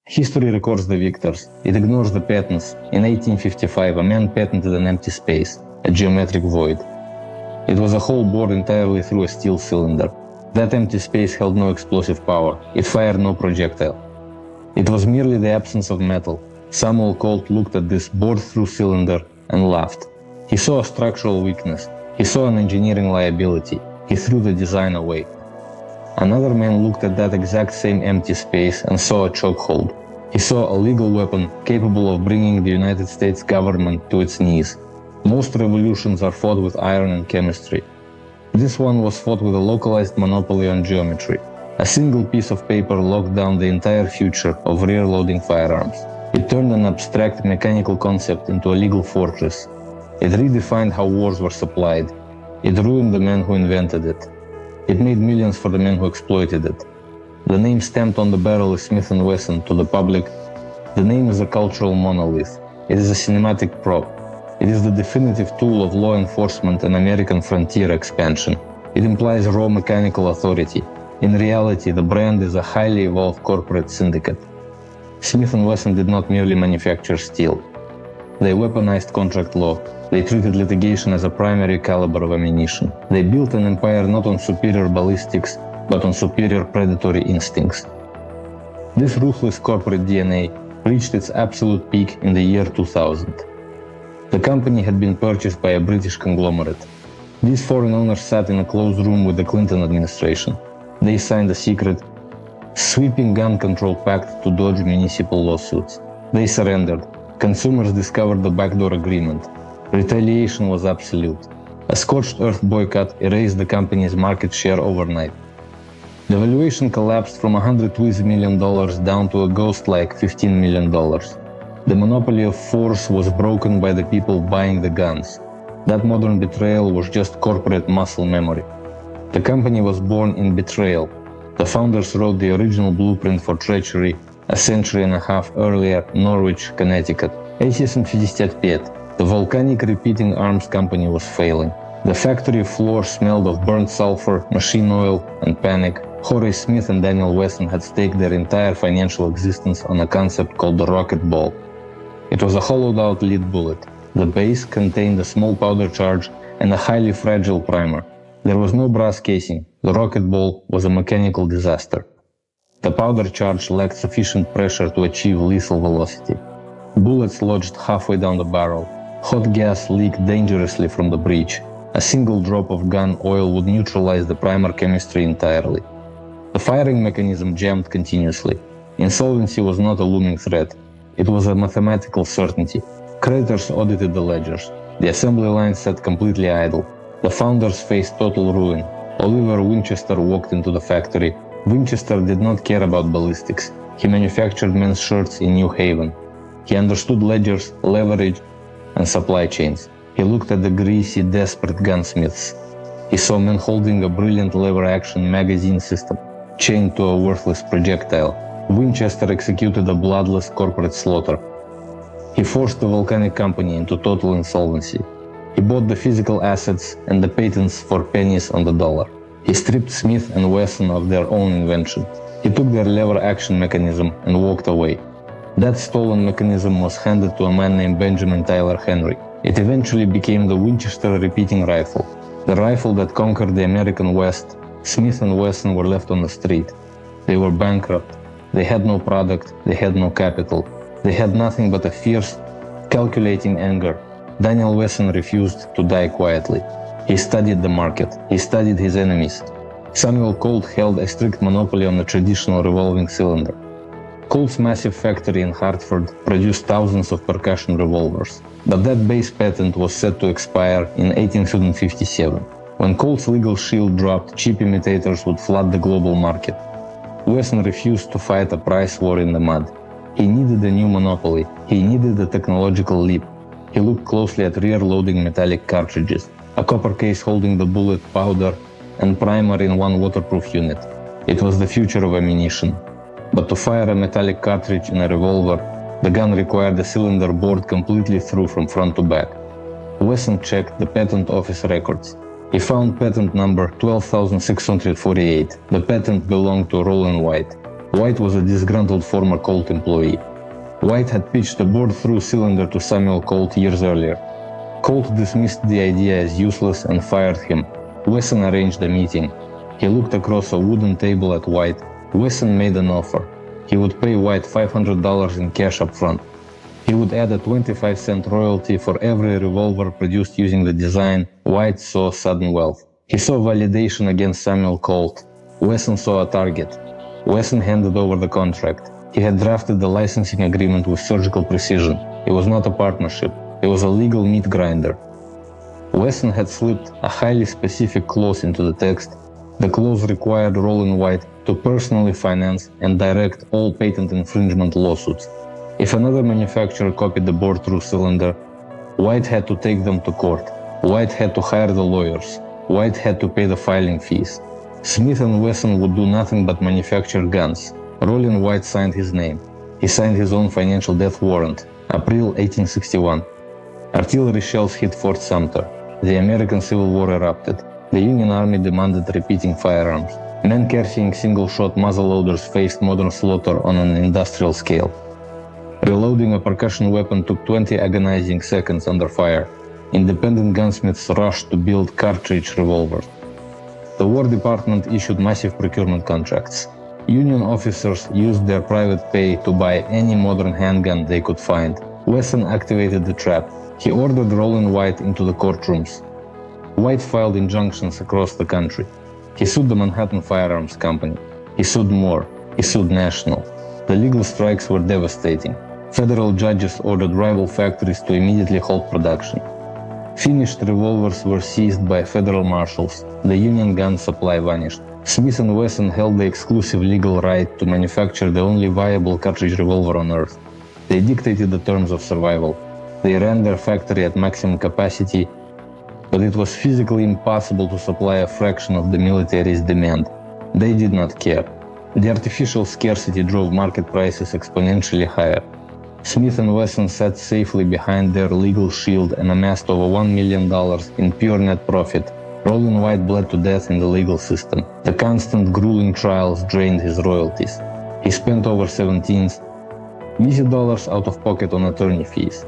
History records the victors. It ignores the patents. In 1855, a man patented an empty space, a geometric void. It was a hole bored entirely through a steel cylinder. That empty space held no explosive power. It fired no projectile. It was merely the absence of metal. Samuel Colt looked at this bored-through cylinder and laughed. He saw a structural weakness. He saw an engineering liability. He threw the design away. Another man looked at that exact same empty space and saw a chokehold. He saw a legal weapon capable of bringing the United States government to its knees. Most revolutions are fought with iron and chemistry. This one was fought with a localized monopoly on geometry. A single piece of paper locked down the entire future of rear-loading firearms. It turned an abstract mechanical concept into a legal fortress. It redefined how wars were supplied. It ruined the man who invented it. It made millions for the men who exploited it. The name stamped on the barrel is Smith & Wesson. To the public, the name is a cultural monolith. It is a cinematic prop. It is the definitive tool of law enforcement and American frontier expansion. It implies raw mechanical authority. In reality, the brand is a highly evolved corporate syndicate. Smith & Wesson did not merely manufacture steel. They weaponized contract law. They treated litigation as a primary caliber of ammunition. They built an empire not on superior ballistics, but on superior predatory instincts. This ruthless corporate DNA reached its absolute peak in the year 2000. The company had been purchased by a British conglomerate. These foreign owners sat in a closed room with the Clinton administration. They signed a secret, sweeping gun control pact to dodge municipal lawsuits. They surrendered. Consumers discovered the backdoor agreement. Retaliation was absolute. A scorched earth boycott erased the company's market share overnight. The valuation collapsed from $120 million down to a ghost-like $15 million. The monopoly of force was broken by the people buying the guns. That modern betrayal was just corporate muscle memory. The company was born in betrayal. The founders wrote the original blueprint for treachery a century and a half earlier, Norwich, Connecticut. 1855, the volcanic repeating arms company was failing. The factory floor smelled of burnt sulfur, machine oil, and panic. Horace Smith and Daniel Wesson had staked their entire financial existence on a concept called the rocket ball. It was a hollowed-out lead bullet. The base contained a small powder charge and a highly fragile primer. There was no brass casing. The rocket ball was a mechanical disaster. The powder charge lacked sufficient pressure to achieve lethal velocity. Bullets lodged halfway down the barrel. Hot gas leaked dangerously from the breech. A single drop of gun oil would neutralize the primer chemistry entirely. The firing mechanism jammed continuously. Insolvency was not a looming threat. It was a mathematical certainty. Creditors audited the ledgers. The assembly line sat completely idle. The founders faced total ruin. Oliver Winchester walked into the factory. Winchester did not care about ballistics. He manufactured men's shirts in New Haven. He understood ledgers, leverage, and supply chains. He looked at the greasy, desperate gunsmiths. He saw men holding a brilliant lever-action magazine system, chained to a worthless projectile. Winchester executed a bloodless corporate slaughter. He forced the volcanic company into total insolvency. He bought the physical assets and the patents for pennies on the dollar. He stripped Smith and Wesson of their own invention. He took their lever action mechanism and walked away. That stolen mechanism was handed to a man named Benjamin Tyler Henry. It eventually became the Winchester repeating rifle, the rifle that conquered the American West. Smith and Wesson were left on the street. They were bankrupt. They had no product. They had no capital. They had nothing but a fierce, calculating anger. Daniel Wesson refused to die quietly. He studied the market. He studied his enemies. Samuel Colt held a strict monopoly on the traditional revolving cylinder. Colt's massive factory in Hartford produced thousands of percussion revolvers. But that base patent was set to expire in 1857. When Colt's legal shield dropped, cheap imitators would flood the global market. Wesson refused to fight a price war in the mud. He needed a new monopoly. He needed a technological leap. He looked closely at rear-loading metallic cartridges, a copper case holding the bullet, powder, and primer in one waterproof unit. It was the future of ammunition. But to fire a metallic cartridge in a revolver, the gun required a cylinder bored completely through from front to back. Wesson checked the patent office records. He found patent number 12,648. The patent belonged to Rollin White. White was a disgruntled former Colt employee. White had pitched a bored-through cylinder to Samuel Colt years earlier. Colt dismissed the idea as useless and fired him. Wesson arranged a meeting. He looked across a wooden table at White. Wesson made an offer. He would pay White $500 in cash up front. He would add a 25-cent royalty for every revolver produced using the design. White saw sudden wealth. He saw validation against Samuel Colt. Wesson saw a target. Wesson handed over the contract. He had drafted the licensing agreement with surgical precision. It was not a partnership. It was a legal meat grinder. Wesson had slipped a highly specific clause into the text. The clause required Rollin White to personally finance and direct all patent infringement lawsuits. If another manufacturer copied the bore-through cylinder, White had to take them to court. White had to hire the lawyers. White had to pay the filing fees. Smith & Wesson would do nothing but manufacture guns. Rollin White signed his name. He signed his own financial death warrant. April 1861. Artillery shells hit Fort Sumter. The American Civil War erupted. The Union Army demanded repeating firearms. Men carrying single-shot muzzleloaders faced modern slaughter on an industrial scale. Reloading a percussion weapon took 20 agonizing seconds under fire. Independent gunsmiths rushed to build cartridge revolvers. The War Department issued massive procurement contracts. Union officers used their private pay to buy any modern handgun they could find. Wesson activated the trap. He ordered Rollin White into the courtrooms. White filed injunctions across the country. He sued the Manhattan Firearms Company. He sued Moore. He sued National. The legal strikes were devastating. Federal judges ordered rival factories to immediately halt production. Finished revolvers were seized by federal marshals. The Union gun supply vanished. Smith & Wesson held the exclusive legal right to manufacture the only viable cartridge revolver on Earth. They dictated the terms of survival. They ran their factory at maximum capacity, but it was physically impossible to supply a fraction of the military's demand. They did not care. The artificial scarcity drove market prices exponentially higher. Smith & Wesson sat safely behind their legal shield and amassed over $1 million in pure net profit. Rollin White bled to death in the legal system. The constant grueling trials drained his royalties. He spent over $17 million out of pocket on attorney fees.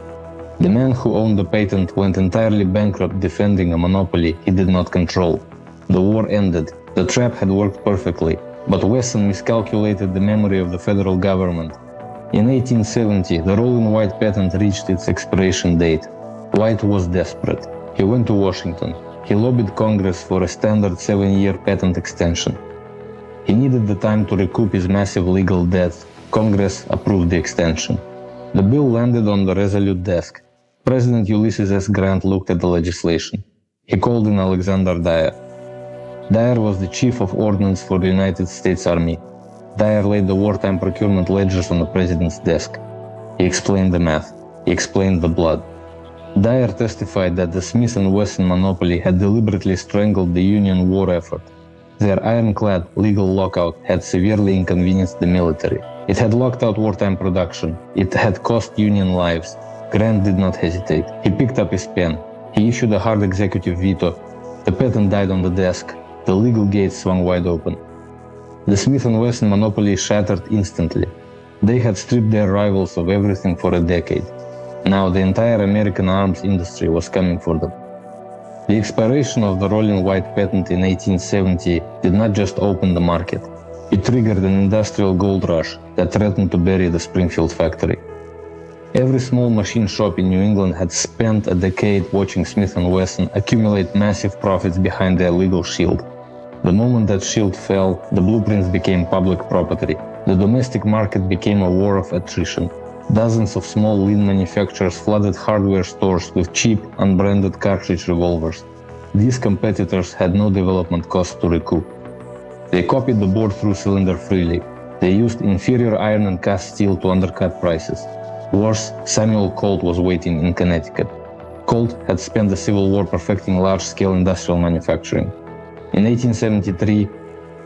The man who owned the patent went entirely bankrupt defending a monopoly he did not control. The war ended. The trap had worked perfectly, but Wesson miscalculated the memory of the federal government. In 1870, the Rollin White patent reached its expiration date. White was desperate. He went to Washington. He lobbied Congress for a standard 7-year patent extension. He needed the time to recoup his massive legal debt. Congress approved the extension. The bill landed on the Resolute desk. President Ulysses S. Grant looked at the legislation. He called in Alexander Dyer. Dyer was the chief of ordnance for the United States Army. Dyer laid the wartime procurement ledgers on the president's desk. He explained the math. He explained the blood. Dyer testified that the Smith & Wesson monopoly had deliberately strangled the Union war effort. Their ironclad legal lockout had severely inconvenienced the military. It had locked out wartime production. It had cost Union lives. Grant did not hesitate. He picked up his pen. He issued a hard executive veto. The patent died on the desk. The legal gates swung wide open. The Smith & Wesson monopoly shattered instantly. They had stripped their rivals of everything for a decade. Now the entire American arms industry was coming for them. The expiration of the Rollin White patent in 1870 did not just open the market. It triggered an industrial gold rush that threatened to bury the Springfield factory. Every small machine shop in New England had spent a decade watching Smith & Wesson accumulate massive profits behind their legal shield. The moment that shield fell, the blueprints became public property. The domestic market became a war of attrition. Dozens of small lean manufacturers flooded hardware stores with cheap, unbranded cartridge revolvers. These competitors had no development costs to recoup. They copied the bore-through cylinder freely. They used inferior iron and cast steel to undercut prices. Worse, Samuel Colt was waiting in Connecticut. Colt had spent the Civil War perfecting large-scale industrial manufacturing. In 1873,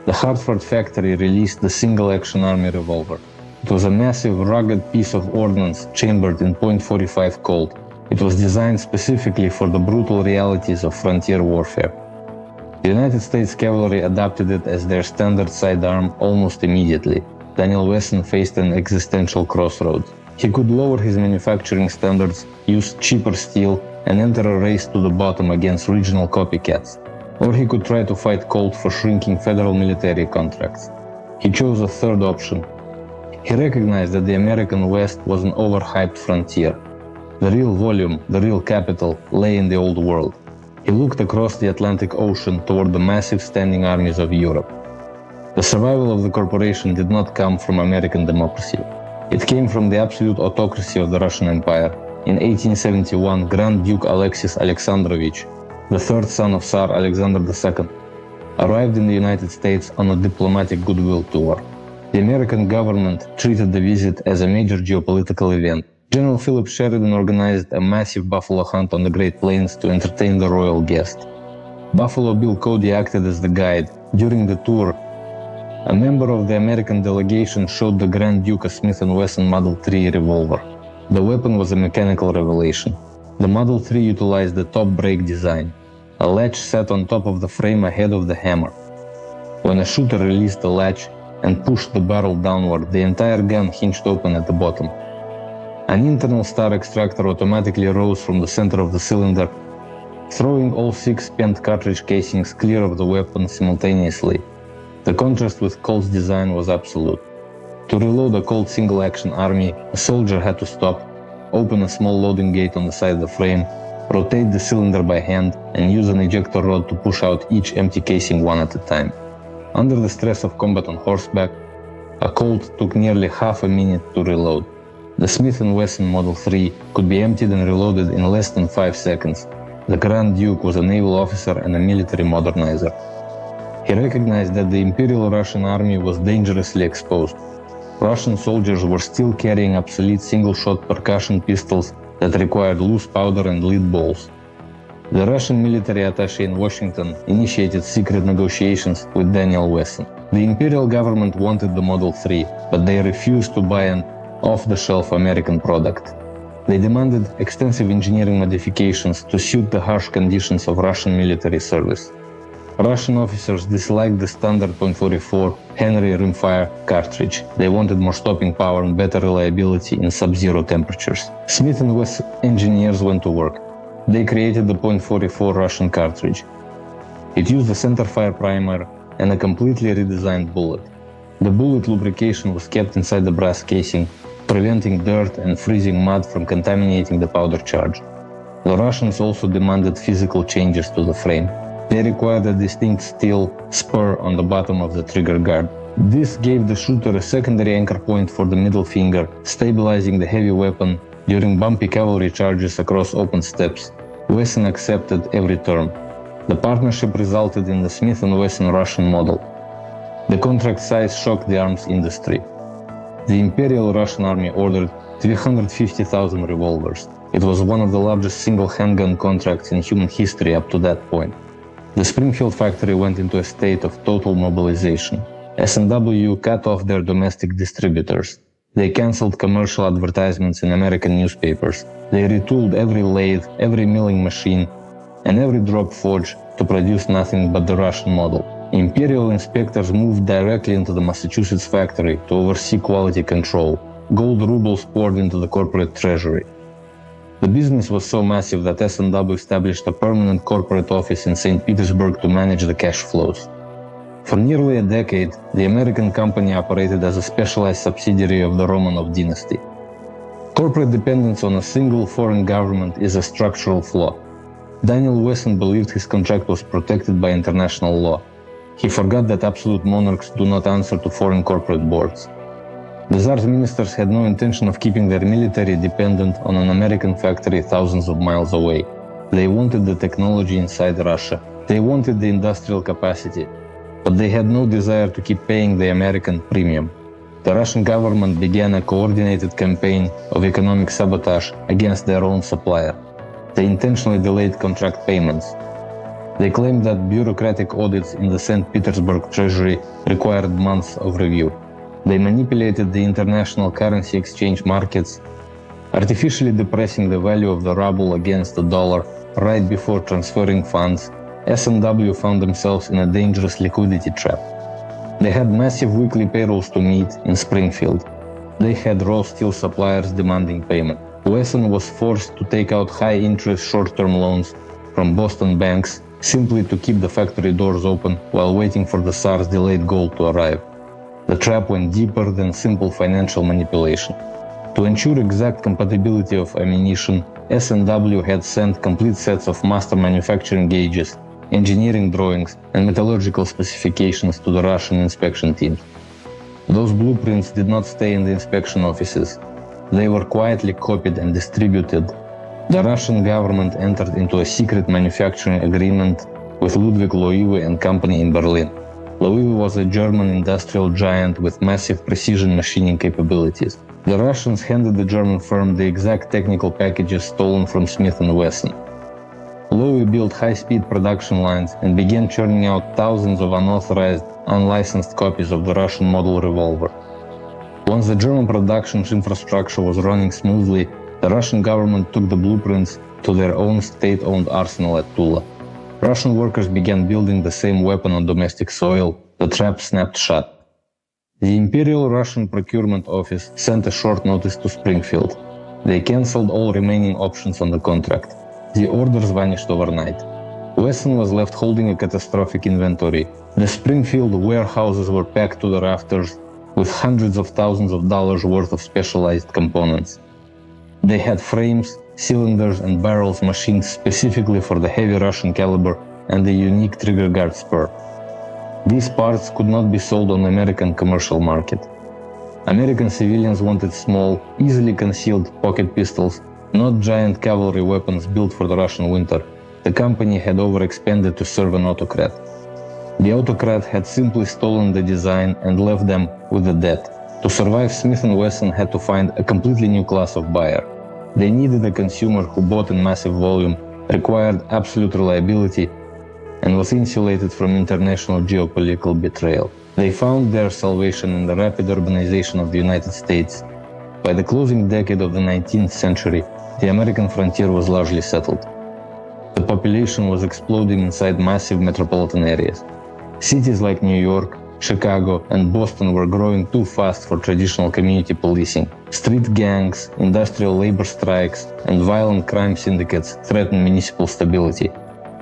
the Hartford factory released the single-action army revolver. It was a massive, rugged piece of ordnance chambered in .45 Colt. It was designed specifically for the brutal realities of frontier warfare. The United States cavalry adopted it as their standard sidearm almost immediately. Daniel Wesson faced an existential crossroads. He could lower his manufacturing standards, use cheaper steel, and enter a race to the bottom against regional copycats. Or he could try to fight cold for shrinking federal military contracts. He chose a third option. He recognized that the American West was an overhyped frontier. The real volume, the real capital, lay in the old world. He looked across the Atlantic Ocean toward the massive standing armies of Europe. The survival of the corporation did not come from American democracy. It came from the absolute autocracy of the Russian Empire. In 1871, Grand Duke Alexis Alexandrovich, the third son of Tsar Alexander II, arrived in the United States on a diplomatic goodwill tour. The American government treated the visit as a major geopolitical event. General Philip Sheridan organized a massive buffalo hunt on the Great Plains to entertain the royal guest. Buffalo Bill Cody acted as the guide. During the tour, a member of the American delegation showed the Grand Duke a Smith & Wesson Model 3 revolver. The weapon was a mechanical revelation. The Model 3 utilized the top brake design. A latch sat on top of the frame ahead of the hammer. When a shooter released the latch and pushed the barrel downward, the entire gun hinged open at the bottom. An internal star extractor automatically rose from the center of the cylinder, throwing all 6 spent cartridge casings clear of the weapon simultaneously. The contrast with Colt's design was absolute. To reload a Colt single-action army, a soldier had to stop, open a small loading gate on the side of the frame, rotate the cylinder by hand, and use an ejector rod to push out each empty casing one at a time. Under the stress of combat on horseback, a Colt took nearly half a minute to reload. The Smith & Wesson Model 3 could be emptied and reloaded in less than 5 seconds. The Grand Duke was a naval officer and a military modernizer. He recognized that the Imperial Russian Army was dangerously exposed. Russian soldiers were still carrying obsolete single-shot percussion pistols that required loose powder and lead balls. The Russian military attaché in Washington initiated secret negotiations with Daniel Wesson. The Imperial government wanted the Model 3, but they refused to buy an off-the-shelf American product. They demanded extensive engineering modifications to suit the harsh conditions of Russian military service. Russian officers disliked the standard .44 Henry rimfire cartridge. They wanted more stopping power and better reliability in sub-zero temperatures. Smith & Wesson engineers went to work. They created the .44 Russian cartridge. It used a centerfire primer and a completely redesigned bullet. The bullet lubrication was kept inside the brass casing, preventing dirt and freezing mud from contaminating the powder charge. The Russians also demanded physical changes to the frame. They required a distinct steel spur on the bottom of the trigger guard. This gave the shooter a secondary anchor point for the middle finger, stabilizing the heavy weapon during bumpy cavalry charges across open steppes. Wesson accepted every term. The partnership resulted in the Smith & Wesson Russian model. The contract size shocked the arms industry. The Imperial Russian Army ordered 350,000 revolvers. It was one of the largest single handgun contracts in human history up to that point. The Springfield factory went into a state of total mobilization. S&W cut off their domestic distributors. They canceled commercial advertisements in American newspapers. They retooled every lathe, every milling machine, and every drop forge to produce nothing but the Russian model. Imperial inspectors moved directly into the Massachusetts factory to oversee quality control. Gold rubles poured into the corporate treasury. The business was so massive that S&W established a permanent corporate office in St. Petersburg to manage the cash flows. For nearly a decade, the American company operated as a specialized subsidiary of the Romanov dynasty. Corporate dependence on a single foreign government is a structural flaw. Daniel Wesson believed his contract was protected by international law. He forgot that absolute monarchs do not answer to foreign corporate boards. The Tsar's ministers had no intention of keeping their military dependent on an American factory thousands of miles away. They wanted the technology inside Russia. They wanted the industrial capacity. But they had no desire to keep paying the American premium. The Russian government began a coordinated campaign of economic sabotage against their own supplier. They intentionally delayed contract payments. They claimed that bureaucratic audits in the St. Petersburg Treasury required months of review. They manipulated the international currency exchange markets, artificially depressing the value of the ruble against the dollar right before transferring funds. S&W found themselves in a dangerous liquidity trap. They had massive weekly payrolls to meet in Springfield. They had raw steel suppliers demanding payment. Wesson was forced to take out high-interest short-term loans from Boston banks simply to keep the factory doors open while waiting for the Tsar's delayed gold to arrive. The trap went deeper than simple financial manipulation. To ensure exact compatibility of ammunition, S&W had sent complete sets of master manufacturing gauges, engineering drawings, and metallurgical specifications to the Russian inspection teams. Those blueprints did not stay in the inspection offices. They were quietly copied and distributed. The Russian government entered into a secret manufacturing agreement with Ludwig Loewe and Company in Berlin. Loewe was a German industrial giant with massive precision machining capabilities. The Russians handed the German firm the exact technical packages stolen from Smith & Wesson. Loewe built high-speed production lines and began churning out thousands of unauthorized, unlicensed copies of the Russian model revolver. Once the German production infrastructure was running smoothly, the Russian government took the blueprints to their own state-owned arsenal at Tula. Russian workers began building the same weapon on domestic soil. The trap snapped shut. The Imperial Russian Procurement Office sent a short notice to Springfield. They cancelled all remaining options on the contract. The orders vanished overnight. Wesson was left holding a catastrophic inventory. The Springfield warehouses were packed to the rafters with hundreds of thousands of dollars worth of specialized components. They had frames, cylinders, and barrels machined specifically for the heavy Russian caliber and the unique trigger guard spur. These parts could not be sold on the American commercial market. American civilians wanted small, easily concealed pocket pistols, not giant cavalry weapons built for the Russian winter. The company had overexpanded to serve an autocrat. The autocrat had simply stolen the design and left them with the debt. To survive, Smith & Wesson had to find a completely new class of buyer. They needed a consumer who bought in massive volume, required absolute reliability, and was insulated from international geopolitical betrayal. They found their salvation in the rapid urbanization of the United States. By the closing decade of the 19th century, the American frontier was largely settled. The population was exploding inside massive metropolitan areas. Cities like New York, Chicago, and Boston were growing too fast for traditional community policing. Street gangs, industrial labor strikes, and violent crime syndicates threatened municipal stability.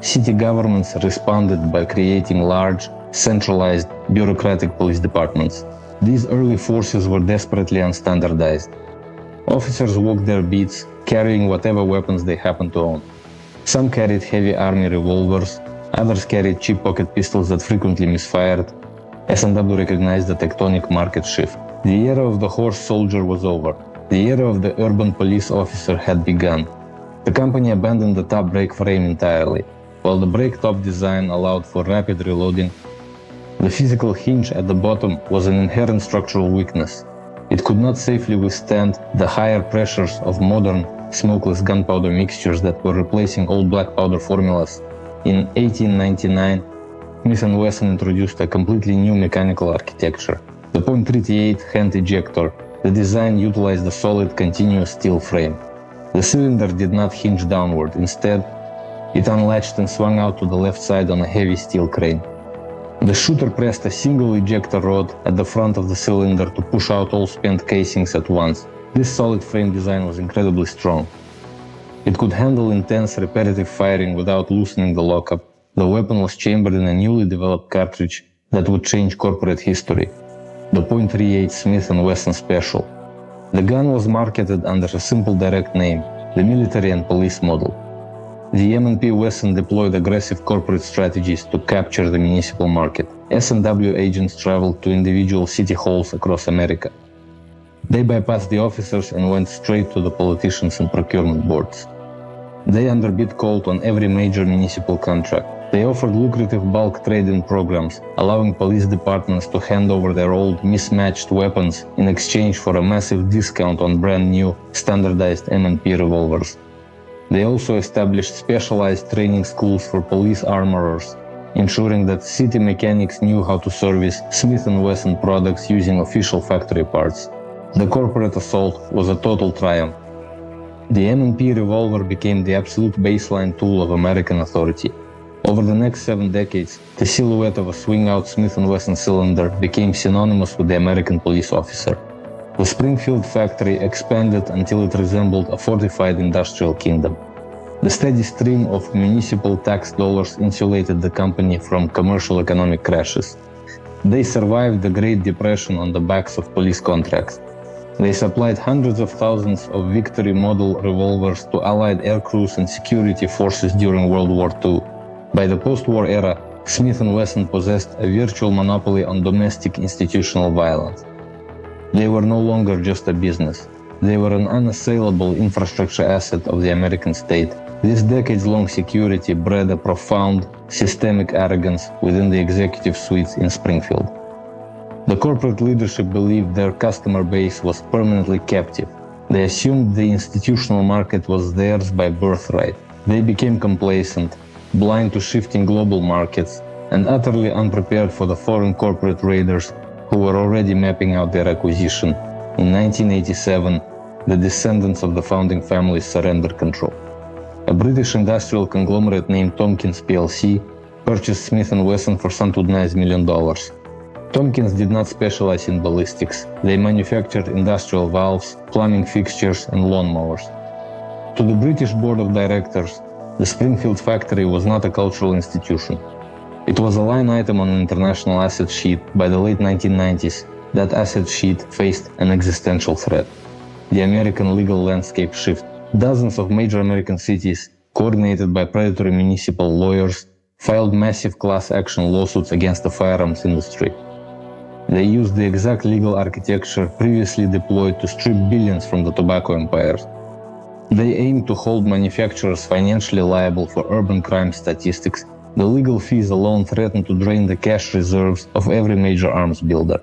City governments responded by creating large, centralized, bureaucratic police departments. These early forces were desperately unstandardized. Officers walked their beats, carrying whatever weapons they happened to own. Some carried heavy army revolvers, others carried cheap pocket pistols that frequently misfired. S&W recognized the tectonic market shift. The era of the horse soldier was over. The era of the urban police officer had begun. The company abandoned the top brake frame entirely. While the brake top design allowed for rapid reloading, the physical hinge at the bottom was an inherent structural weakness. It could not safely withstand the higher pressures of modern, smokeless gunpowder mixtures that were replacing old black powder formulas. In 1899, Smith & Wesson introduced a completely new mechanical architecture. The .38 hand ejector. The design utilized a solid, continuous steel frame. The cylinder did not hinge downward. Instead, it unlatched and swung out to the left side on a heavy steel crane. The shooter pressed a single ejector rod at the front of the cylinder to push out all spent casings at once. This solid frame design was incredibly strong. It could handle intense, repetitive firing without loosening the lockup. The weapon was chambered in a newly developed cartridge that would change corporate history, the .38 Smith & Wesson Special. The gun was marketed under a simple direct name, the military and police model. The M&P Wesson deployed aggressive corporate strategies to capture the municipal market. S&W agents traveled to individual city halls across America. They bypassed the officers and went straight to the politicians and procurement boards. They underbid called on every major municipal contract. They offered lucrative bulk trade-in programs, allowing police departments to hand over their old, mismatched weapons in exchange for a massive discount on brand new, standardized M&P revolvers. They also established specialized training schools for police armorers, ensuring that city mechanics knew how to service Smith & Wesson products using official factory parts. The corporate assault was a total triumph. The M&P revolver became the absolute baseline tool of American authority. Over the next 7 decades, the silhouette of a swing-out Smith & Wesson cylinder became synonymous with the American police officer. The Springfield factory expanded until it resembled a fortified industrial kingdom. The steady stream of municipal tax dollars insulated the company from commercial economic crashes. They survived the Great Depression on the backs of police contracts. They supplied hundreds of thousands of Victory model revolvers to Allied air crews and security forces during World War II. By the post-war era, Smith & Wesson possessed a virtual monopoly on domestic institutional violence. They were no longer just a business. They were an unassailable infrastructure asset of the American state. This decades-long security bred a profound, systemic arrogance within the executive suites in Springfield. The corporate leadership believed their customer base was permanently captive. They assumed the institutional market was theirs by birthright. They became complacent, blind to shifting global markets, and utterly unprepared for the foreign corporate raiders who were already mapping out their acquisition. In 1987, the descendants of the founding families surrendered control. A British industrial conglomerate named Tompkins plc purchased Smith & Wesson for $109 million. Tompkins did not specialize in ballistics. They manufactured industrial valves, plumbing fixtures, and lawnmowers. To the British board of directors, the Springfield factory was not a cultural institution. It was a line item on an international asset sheet. By the late 1990s, that asset sheet faced an existential threat. The American legal landscape shifted. Dozens of major American cities, coordinated by predatory municipal lawyers, filed massive class action lawsuits against the firearms industry. They used the exact legal architecture previously deployed to strip billions from the tobacco empires. They aimed to hold manufacturers financially liable for urban crime statistics. The legal fees alone threatened to drain the cash reserves of every major arms builder.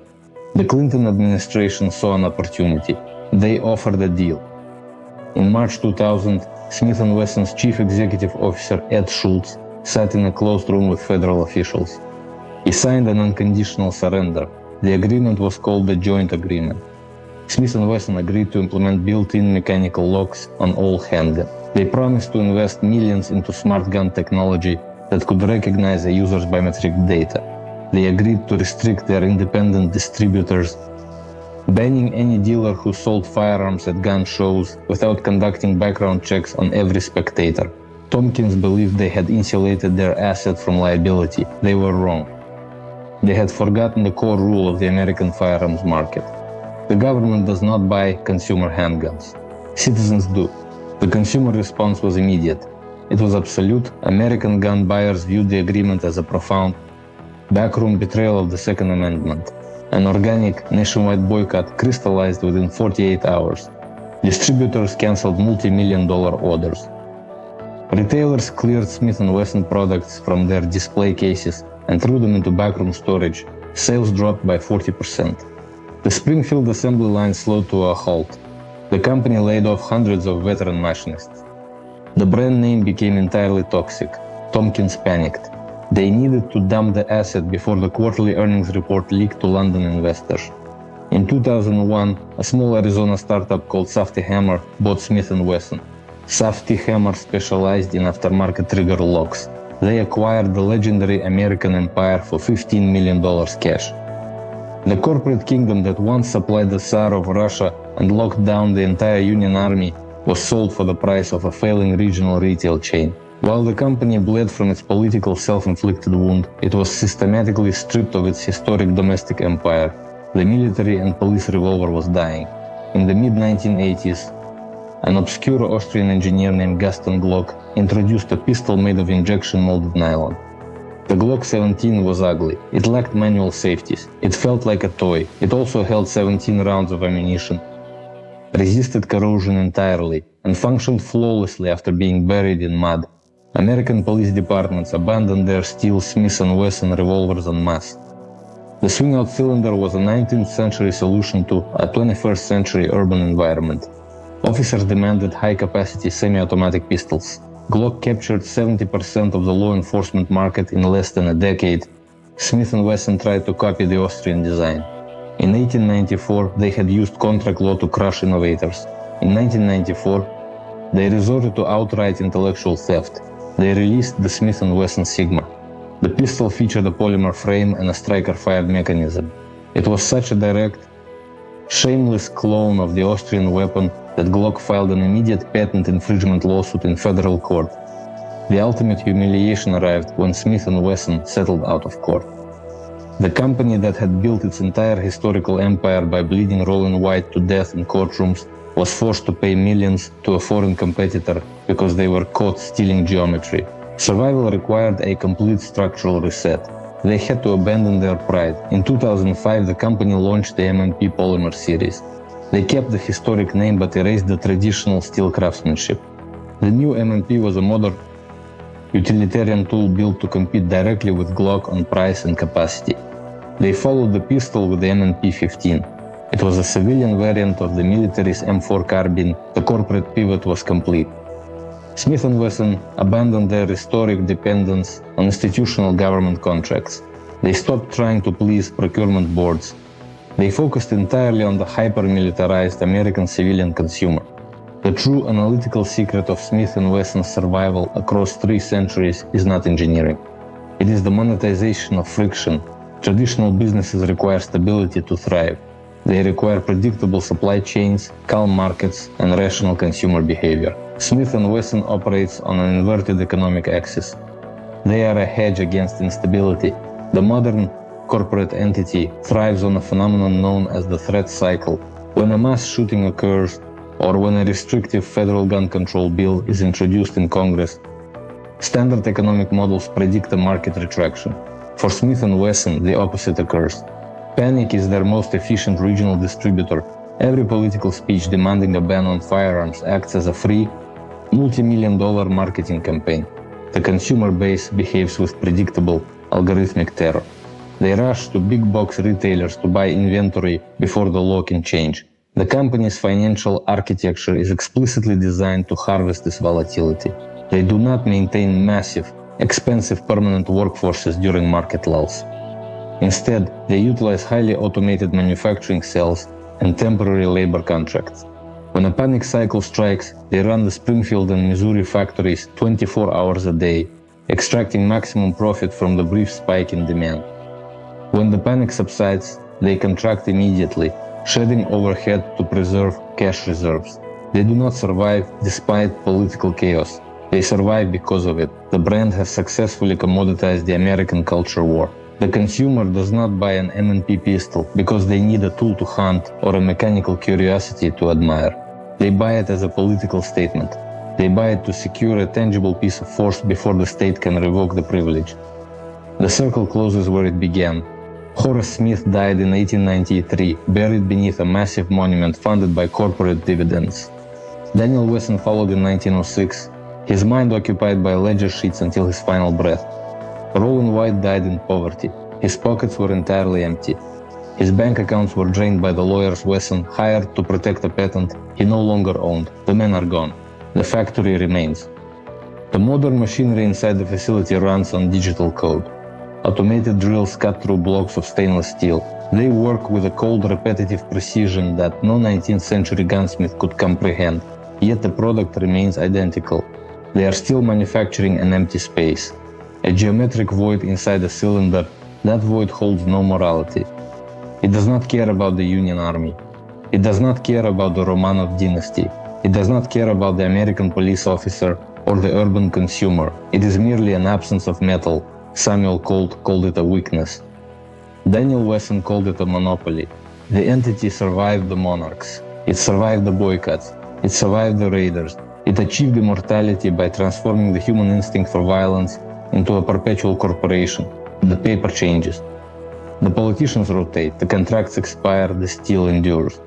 The Clinton administration saw an opportunity. They offered a deal. In March 2000, Smith & Wesson's chief executive officer Ed Schultz sat in a closed room with federal officials. He signed an unconditional surrender. The agreement was called the Joint Agreement. Smith & Wesson agreed to implement built-in mechanical locks on all handguns. They promised to invest millions into smart gun technology that could recognize a user's biometric data. They agreed to restrict their independent distributors, banning any dealer who sold firearms at gun shows without conducting background checks on every spectator. Tompkins believed they had insulated their asset from liability. They were wrong. They had forgotten the core rule of the American firearms market. The government does not buy consumer handguns. Citizens do. The consumer response was immediate. It was absolute. American gun buyers viewed the agreement as a profound, backroom betrayal of the Second Amendment. An organic nationwide boycott crystallized within 48 hours. Distributors canceled multi-million-dollar orders. Retailers cleared Smith & Wesson products from their display cases and threw them into backroom storage. Sales dropped by 40%. The Springfield assembly line slowed to a halt. The company laid off hundreds of veteran machinists. The brand name became entirely toxic. Tompkins panicked. They needed to dump the asset before the quarterly earnings report leaked to London investors. In 2001, a small Arizona startup called Safety Hammer bought Smith & Wesson. Safety Hammer specialized in aftermarket trigger locks. They acquired the legendary American Empire for $15 million cash. The corporate kingdom that once supplied the Tsar of Russia and locked down the entire Union Army was sold for the price of a failing regional retail chain. While the company bled from its political self-inflicted wound, it was systematically stripped of its historic domestic empire. The military and police revolver was dying. In the mid-1980s, an obscure Austrian engineer named Gaston Glock introduced a pistol made of injection-molded nylon. The Glock 17 was ugly. It lacked manual safeties. It felt like a toy. It also held 17 rounds of ammunition, resisted corrosion entirely, and functioned flawlessly after being buried in mud. American police departments abandoned their steel Smith & Wesson revolvers en masse. The swing-out cylinder was a 19th century solution to a 21st century urban environment. Officers demanded high-capacity semi-automatic pistols. Glock captured 70% of the law enforcement market in less than a decade. Smith & Wesson tried to copy the Austrian design. In 1894, they had used contract law to crush innovators. In 1994, they resorted to outright intellectual theft. they released the Smith & Wesson Sigma. The pistol featured a polymer frame and a striker-fired mechanism. It was such a direct, shameless clone of the Austrian weapon that Glock filed an immediate patent infringement lawsuit in federal court. The ultimate humiliation arrived when Smith & Wesson settled out of court. The company that had built its entire historical empire by bleeding Rollin White to death in courtrooms was forced to pay millions to a foreign competitor because they were caught stealing geometry. Survival required a complete structural reset. They had to abandon their pride. In 2005, the company launched the MMP polymer series. They kept the historic name but erased the traditional steel craftsmanship. The new MMP was a modern, utilitarian tool built to compete directly with Glock on price and capacity. They followed the pistol with the MMP-15. It was a civilian variant of the military's M4 carbine. The corporate pivot was complete. Smith & Wesson abandoned their historic dependence on institutional government contracts. They stopped trying to please procurement boards. They focused entirely on the hyper-militarized American civilian consumer. The true analytical secret of Smith & Wesson's survival across 3 centuries is not engineering. It is the monetization of friction. Traditional businesses require stability to thrive. They require predictable supply chains, calm markets, and rational consumer behavior. Smith & Wesson operates on an inverted economic axis. They are a hedge against instability. The modern corporate entity thrives on a phenomenon known as the threat cycle. When a mass shooting occurs, or when a restrictive federal gun control bill is introduced in Congress, standard economic models predict a market retraction. For Smith & Wesson, the opposite occurs. Panic is their most efficient regional distributor. Every political speech demanding a ban on firearms acts as a free, multi-million-dollar marketing campaign. The consumer base behaves with predictable, algorithmic terror. They rush to big-box retailers to buy inventory before the law can change. The company's financial architecture is explicitly designed to harvest this volatility. They do not maintain massive, expensive permanent workforces during market lulls. Instead, they utilize highly automated manufacturing cells and temporary labor contracts. When a panic cycle strikes, they run the Springfield and Missouri factories 24 hours a day, extracting maximum profit from the brief spike in demand. When the panic subsides, they contract immediately, shedding overhead to preserve cash reserves. They do not survive despite political chaos. They survive because of it. The brand has successfully commoditized the American culture war. The consumer does not buy an M&P pistol because they need a tool to hunt or a mechanical curiosity to admire. They buy it as a political statement. They buy it to secure a tangible piece of force before the state can revoke the privilege. The circle closes where it began. Horace Smith died in 1893, buried beneath a massive monument funded by corporate dividends. Daniel Wesson followed in 1906, his mind occupied by ledger sheets until his final breath. Rollin White died in poverty. His pockets were entirely empty. His bank accounts were drained by the lawyers Wesson hired to protect a patent he no longer owned. The men are gone. The factory remains. The modern machinery inside the facility runs on digital code. Automated drills cut through blocks of stainless steel. They work with a cold, repetitive precision that no 19th century gunsmith could comprehend. Yet the product remains identical. They are still manufacturing an empty space. A geometric void inside a cylinder. That void holds no morality. It does not care about the Union Army. It does not care about the Romanov dynasty. It does not care about the American police officer or the urban consumer. It is merely an absence of metal. Samuel Colt called it a weakness. Daniel Wesson called it a monopoly. The entity survived the monarchs. It survived the boycotts. It survived the raiders. It achieved immortality by transforming the human instinct for violence into a perpetual corporation. The paper changes. The politicians rotate, the contracts expire, the steel endures.